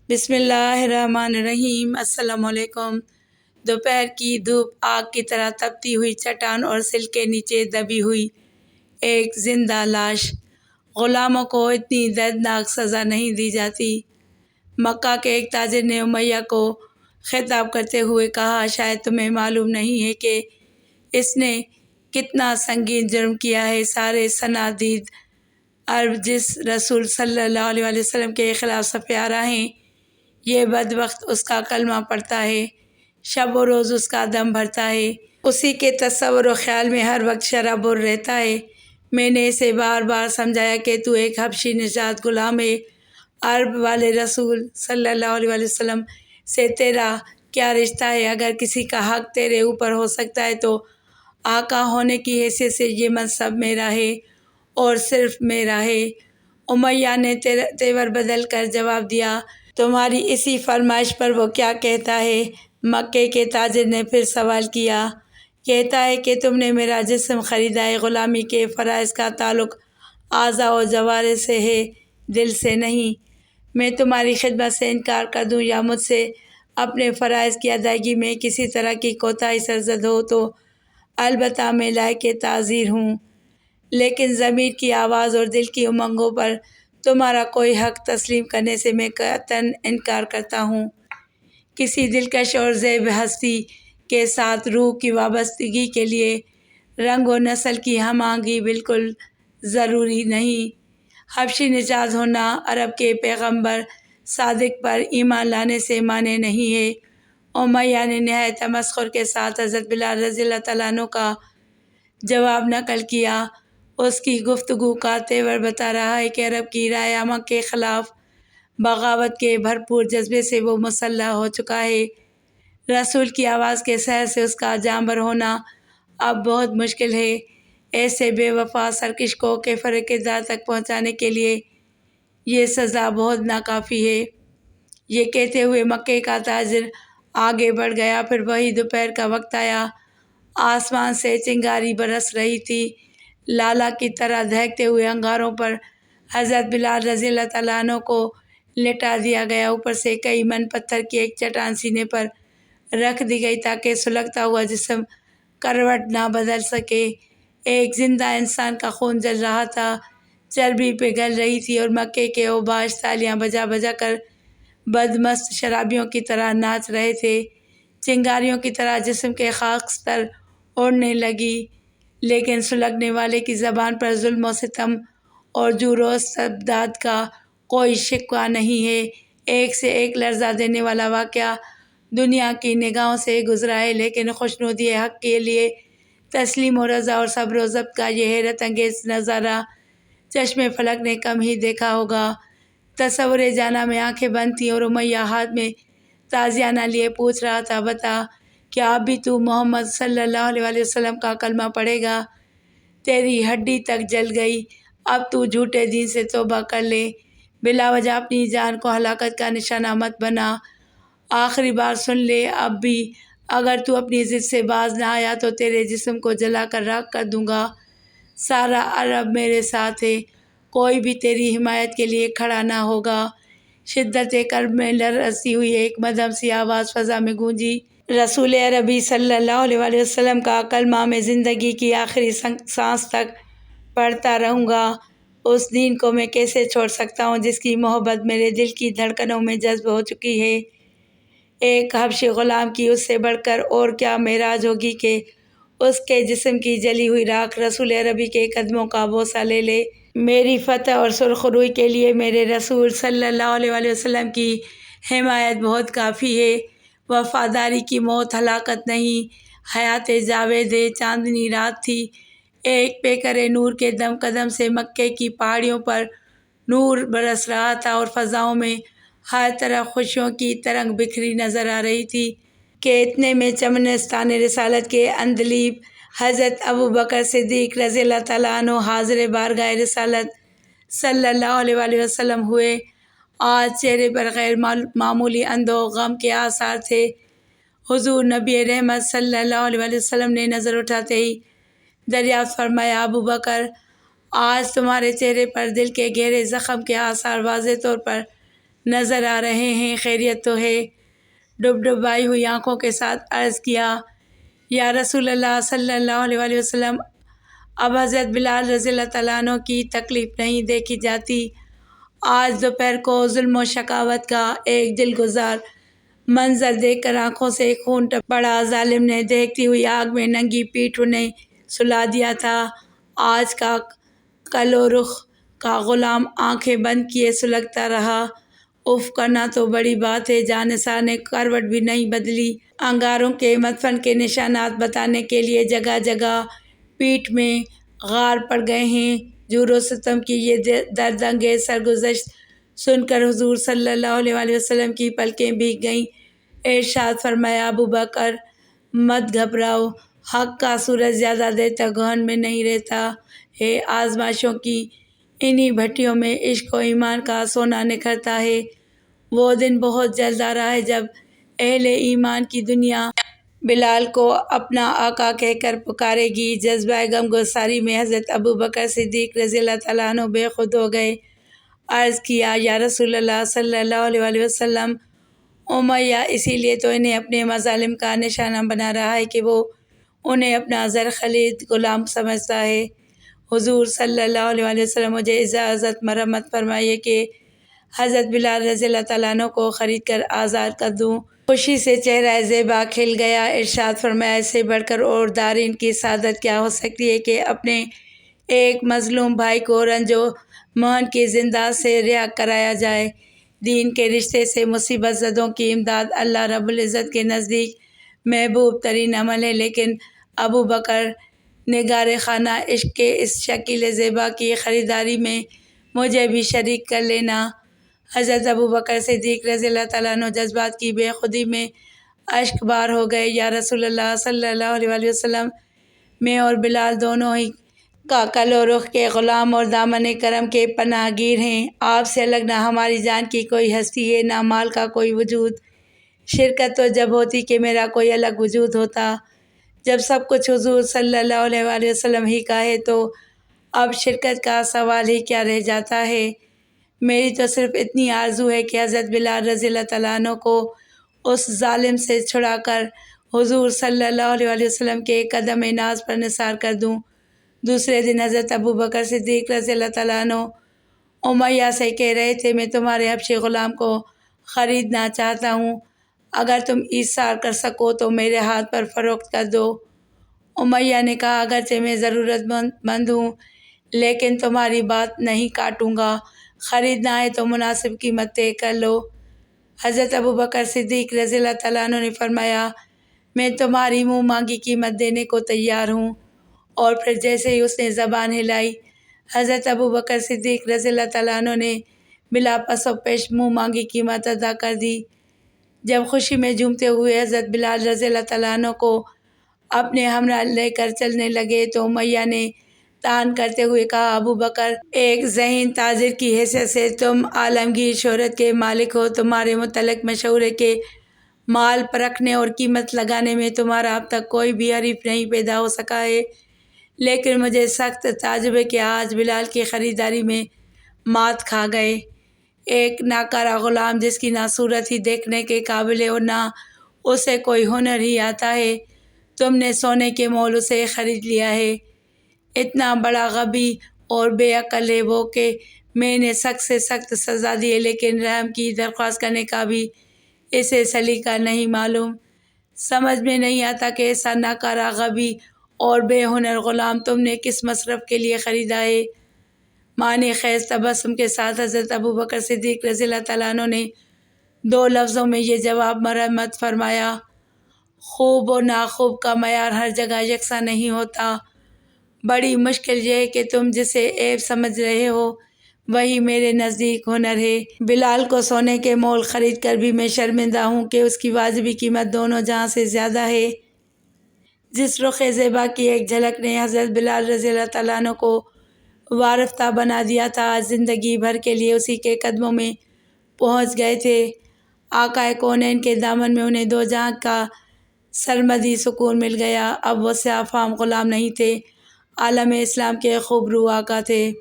بسم اللہ الرحمن الرحیم۔ السلام علیکم۔ دوپہر کی دھوپ آگ کی طرح تپتی ہوئی چٹان اور سل کے نیچے دبی ہوئی ایک زندہ لاش۔ غلاموں کو اتنی دردناک سزا نہیں دی جاتی۔ مکہ کے ایک تاجر نے امیہ کو خطاب کرتے ہوئے کہا، شاید تمہیں معلوم نہیں ہے کہ اس نے کتنا سنگین جرم کیا ہے۔ سارے صنادید عرب جس رسول صلی اللہ علیہ وسلم کے خلاف صفِ آرا ہیں، یہ بدبخت اس کا کلمہ پڑھتا ہے، شب و روز اس کا دم بھرتا ہے، اسی کے تصور و خیال میں ہر وقت شرابور رہتا ہے۔ میں نے اسے بار بار سمجھایا کہ تو ایک حبشی نژاد غلام ہے، عرب والے رسول صلی اللہ علیہ وسلم سے تیرا کیا رشتہ ہے؟ اگر کسی کا حق تیرے اوپر ہو سکتا ہے تو آقا ہونے کی حیثیت سے یہ منصب میرا ہے اور صرف میرا ہے۔ امیہ نے تیور بدل کر جواب دیا، تمہاری اسی فرمائش پر وہ کیا کہتا ہے؟ مکے کے تاجر نے پھر سوال کیا، کہتا ہے کہ تم نے میرا جسم خریدا ہے۔ غلامی کے فرائض کا تعلق اعضاء و جوارح سے ہے، دل سے نہیں۔ میں تمہاری خدمت سے انکار کر دوں یا مجھ سے اپنے فرائض کی ادائیگی میں کسی طرح کی کوتاہی سرزد ہو تو البتہ میں لائق تعزیر ہوں، لیکن ضمیر کی آواز اور دل کی امنگوں پر تمہارا کوئی حق تسلیم کرنے سے میں قطعاً انکار کرتا ہوں۔ کسی دلکش اور زیب ہستی کے ساتھ روح کی وابستگی کے لیے رنگ و نسل کی ہم آہنگی بالکل ضروری نہیں۔ حبشی نژاد ہونا عرب کے پیغمبر صادق پر ایمان لانے سے مانع نہیں ہے۔ امیہ نے نہایت تمسخر کے ساتھ حضرت بلال رضی اللہ تعالیٰ عنہ کا جواب نقل کیا۔ اس کی گفتگو کا تیور بتا رہا ہے کہ عرب کی رائے عامہ کے خلاف بغاوت کے بھرپور جذبے سے وہ مسلح ہو چکا ہے۔ رسول کی آواز کے سحر سے اس کا جانبر ہونا اب بہت مشکل ہے۔ ایسے بے وفا سرکش کو کیفر کردار تک پہنچانے کے لیے یہ سزا بہت ناکافی ہے۔ یہ کہتے ہوئے مکے کا تاجر آگے بڑھ گیا۔ پھر وہی دوپہر کا وقت آیا، آسمان سے چنگاری برس رہی تھی، لالا کی طرح دہکتے ہوئے انگاروں پر حضرت بلال رضی اللہ تعالیٰ عنہ کو لٹا دیا گیا۔ اوپر سے کئی من پتھر کی ایک چٹان سینے پر رکھ دی گئی تاکہ سلگتا ہوا جسم کروٹ نہ بدل سکے۔ ایک زندہ انسان کا خون جل رہا تھا، چربی پگھل رہی تھی اور مکے کے اوباش تالیاں بجا بجا کر بدمست شرابیوں کی طرح ناچ رہے تھے۔ چنگاریوں کی طرح جسم کے خاکستر اڑنے لگی، لیکن سلگنے والے کی زبان پر ظلم و ستم اور جور و استبداد کا کوئی شکوہ نہیں ہے۔ ایک سے ایک لرزہ دینے والا واقعہ دنیا کی نگاہوں سے گزرا ہے، لیکن خوشنودی حق کے لیے تسلیم و رضا اور صبر و ضبط کا یہ حیرت انگیز نظارہ چشم فلک نے کم ہی دیکھا ہوگا۔ تصور جانا میں آنکھیں بند تھیں اور امیہ ہاتھ میں تازیانہ لیے پوچھ رہا تھا، بتا کیا اب بھی تو محمد صلی اللہ علیہ وسلم کا کلمہ پڑھے گا؟ تیری ہڈی تک جل گئی، اب تو جھوٹے دین سے توبہ کر لے، بلا وجہ اپنی جان کو ہلاکت کا نشانہ مت بنا۔ آخری بار سن لے، اب بھی اگر تو اپنی ضد سے باز نہ آیا تو تیرے جسم کو جلا کر راکھ کر دوں گا۔ سارا عرب میرے ساتھ ہے، کوئی بھی تیری حمایت کے لیے کھڑا نہ ہوگا۔ شدت کرب میں لرزتی ہوئی ایک مدھم سی آواز فضا میں گونجی، رسول عربی صلی اللہ علیہ وسلم کا کلمہ میں زندگی کی آخری سانس تک پڑھتا رہوں گا۔ اس دین کو میں کیسے چھوڑ سکتا ہوں جس کی محبت میرے دل کی دھڑکنوں میں جذب ہو چکی ہے۔ ایک حبشی غلام کی اس سے بڑھ کر اور کیا معراج ہوگی کہ اس کے جسم کی جلی ہوئی راکھ رسول عربی کے قدموں کا بوسہ لے لے۔ میری فتح اور سرخ روئی کے لیے میرے رسول صلی اللہ علیہ وسلم کی حمایت بہت کافی ہے۔ وفاداری کی موت ہلاکت نہیں، حیات جاوید ہے۔ چاندنی رات تھی، ایک پیکر نور کے دم قدم سے مکے کی پہاڑیوں پر نور برس رہا تھا اور فضاؤں میں ہر طرف خوشیوں کی ترنگ بکھری نظر آ رہی تھی کہ اتنے میں چمنستان رسالت کے عندلیب حضرت ابوبکر صدیق رضی اللہ تعالیٰ عنہ حاضر بارگاہ رسالت صلی اللہ علیہ وسلم ہوئے۔ آج چہرے پر غیر معمولی اندوہ و غم کے آثار تھے۔ حضور نبی رحمت صلی اللہ علیہ وسلم نے نظر اٹھاتے ہی دریافت فرمایا، ابوبکر، آج تمہارے چہرے پر دل کے گہرے زخم کے آثار واضح طور پر نظر آ رہے ہیں، خیریت تو ہے؟ ڈبائی ہوئی آنکھوں کے ساتھ عرض کیا، یا رسول اللہ صلی اللہ علیہ وآلہ وسلم، اب حضرت بلال رضی اللہ تعالیٰ عنہ کی تکلیف نہیں دیکھی جاتی۔ آج دوپہر کو ظلم و شقاوت کا ایک دلگزار منظر دیکھ کر آنکھوں سے خون ٹپک پڑا۔ ظالم نے دہکتی ہوئی آگ میں ننگی پیٹھ انہیں سلا دیا تھا۔ آج کا کلو رخ کا غلام آنکھیں بند کیے سلگتا رہا۔ اف کرنا تو بڑی بات ہے، جانثار نے کروٹ بھی نہیں بدلی۔ انگاروں کے مدفن کے نشانات بتانے کے لیے جگہ جگہ پیٹھ میں غار پڑ گئے ہیں۔ جور و ستم کی یہ درد انگیز سرگزشت سن کر حضور صلی اللہ علیہ وآلہ وسلم کی پلکیں بھیگ گئیں۔ ارشاد فرمایا، ابو بکر مت گھبراؤ، حق کا سورج زیادہ دیر تک گہن میں نہیں رہتا ہے۔ آزمائشوں کی انہی بھٹیوں میں عشق و ایمان کا سونا نکھرتا ہے۔ وہ دن بہت جلد آ رہا ہے جب اہل ایمان کی دنیا بلال کو اپنا آقا کہہ کر پکارے گی۔ جذبہ غم گساری میں حضرت ابو بکر صدیق رضی اللہ تعالیٰ عنہ بے خود ہو گئے۔ عرض کیا، یا رسول اللہ صلی اللہ علیہ وآلہ وسلم، امیہ اسی لیے تو انہیں اپنے مظالم کا نشانہ بنا رہا ہے کہ وہ انہیں اپنا زر خلید غلام سمجھتا ہے۔ حضور صلی اللہ علیہ وآلہ وسلم، مجھے اجازت مرحمت فرمائیے کہ حضرت بلال رضی اللہ تعالیٰ عنہ کو خرید کر آزاد کر دوں۔ خوشی سے چہرہ زیبا کھل گیا۔ ارشاد فرمایا، اس سے بڑھ کر اور دارین کی سعادت کیا ہو سکتی ہے کہ اپنے ایک مظلوم بھائی کو رنج و محن کی زندہ سے رہا کرایا جائے۔ دین کے رشتے سے مصیبت زدوں کی امداد اللہ رب العزت کے نزدیک محبوب ترین عمل ہے، لیکن ابو بکر نگار خانہ عشق کے اس شکیل زیبا کی خریداری میں مجھے بھی شریک کر لینا۔ حضرت ابو بکر صدیق رضی اللہ تعالیٰ عنہ جذبات کی بے خودی میں اشک بار ہو گئے۔ یا رسول اللہ صلی اللہ علیہ وآلہ وسلم، میں اور بلال دونوں ہی کا کلو رخ کے غلام اور دامن کرم کے پناہ گیر ہیں۔ آپ سے الگ نہ ہماری جان کی کوئی ہستی ہے، نہ مال کا کوئی وجود۔ شرکت تو جب ہوتی کہ میرا کوئی الگ وجود ہوتا۔ جب سب کچھ حضور صلی اللہ علیہ وآلہ وسلم ہی کا ہے تو اب شرکت کا سوال ہی کیا رہ جاتا ہے۔ میری تو صرف اتنی آرزو ہے کہ حضرت بلال رضی اللہ تعالیٰ عنہ کو اس ظالم سے چھڑا کر حضور صلی اللہ علیہ وآلہ وسلم کے قدم ناز پر نثار کر دوں۔ دوسرے دن حضرت ابو بکر صدیق رضی اللہ تعالیٰ عنہ امیہ سے کہہ رہے تھے، میں تمہارے حبشی غلام کو خریدنا چاہتا ہوں، اگر تم ایثار کر سکو تو میرے ہاتھ پر فروخت کر دو۔ امیہ نے کہا، اگرچہ میں ضرورت مند ہوں لیکن تمہاری بات نہیں کاٹوں گا، خریدنا ہے تو مناسب قیمت طے کر لو۔ حضرت ابو بکر صدیق رضی اللہ تعالیٰ عنہ نے فرمایا، میں تمہاری منہ مانگی قیمت دینے کو تیار ہوں۔ اور پھر جیسے ہی اس نے زبان ہلائی، حضرت ابو بکر صدیق رضی اللہ تعالیٰ عنہ نے بلا پس و پیش منہ مانگی قیمت ادا کر دی۔ جب خوشی میں جھومتے ہوئے حضرت بلال رضی اللہ تعالیٰ عنہ کو اپنے ہمراہ لے کر چلنے لگے تو امیہ نے طعن کرتے ہوئے کہا، ابو بکر، ایک ذہین تاجر کی حیثیت سے تم عالمگیر شہرت کے مالک ہو، تمہارے متعلق مشہور ہے کہ مال پرکھنے اور قیمت لگانے میں تمہارا اب تک کوئی بھی حریف نہیں پیدا ہو سکا ہے، لیکن مجھے سخت تعجب ہے کہ آج بلال کی خریداری میں مات کھا گئے۔ ایک ناکارہ غلام جس کی نہ صورت ہی دیکھنے کے قابل ہے اور نہ اسے کوئی ہنر ہی آتا ہے، تم نے سونے کے مول اسے خرید لیا ہے۔ اتنا بڑا غبی اور بے عقل ہے وہ کہ میں نے سخت سے سخت سزا دی ہے، لیکن رحم کی درخواست کرنے کا بھی اسے سلیقہ نہیں معلوم۔ سمجھ میں نہیں آتا کہ ایسا ناکارہ، غبی اور بے ہنر غلام تم نے کس مصرف کے لیے خریدا ہے۔ معنی خیز تبسم کے ساتھ حضرت ابو بکر صدیق رضی اللہ تعالیٰ عنہ نے دو لفظوں میں یہ جواب مرحمت فرمایا، خوب و ناخوب کا معیار ہر جگہ یکساں نہیں ہوتا۔ بڑی مشکل یہ ہے کہ تم جسے عیب سمجھ رہے ہو وہی میرے نزدیک ہنر ہے۔ بلال کو سونے کے مول خرید کر بھی میں شرمندہ ہوں کہ اس کی واجبی قیمت دونوں جہاں سے زیادہ ہے۔ جس رخ زیبا کی ایک جھلک نے حضرت بلال رضی اللہ تعالیٰ عنہ کو وارفتہ بنا دیا تھا، آج زندگی بھر کے لیے اسی کے قدموں میں پہنچ گئے تھے۔ آقائے کونین کے دامن میں انہیں دو جہاں کا سرمدی سکون مل گیا۔ اب وہ سیاہ فام غلام نہیں تھے، عالم اسلام کے خوبرو آقا تھے۔